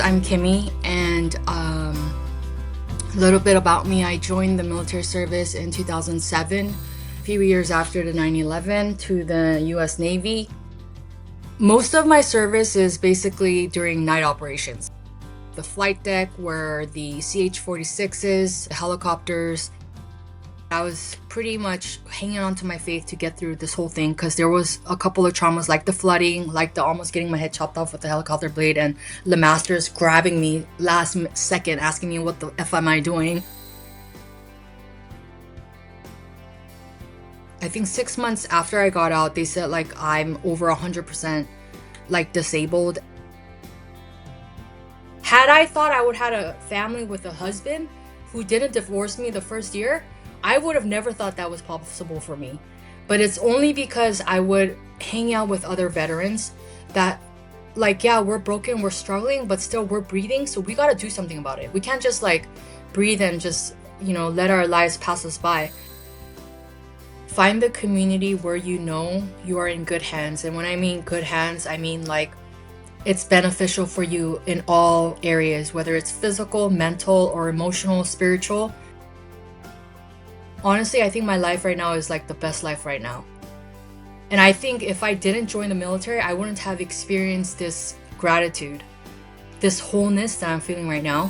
I'm Kimmie, and a little bit about me. I joined the military service in 2007, a few years after the 9/11, to the US Navy. Most of my service is basically during night operations. The flight deck where the CH-46s, the helicopters. I was pretty much hanging on to my faith to get through this whole thing because there was a couple of traumas like the flooding, like the almost getting my head chopped off with the helicopter blade, and the masters grabbing me last second asking me what the F am I doing. I think 6 months after I got out, they said like I'm over 100% like disabled. Had I thought I would have a family with a husband who didn't divorce me the first year, I would have never thought that was possible for me. But it's only because I would hang out with other veterans that, like, yeah, we're broken, we're struggling, but still we're breathing, so we gotta do something about it. We can't just like breathe and just, let our lives pass us by. Find the community where you know you are in good hands. And when I mean good hands, I mean like it's beneficial for you in all areas, whether it's physical, mental, or emotional, spiritual. Honestly, I think my life right now is like the best life right now. And I think if I didn't join the military, I wouldn't have experienced this gratitude, this wholeness that I'm feeling right now.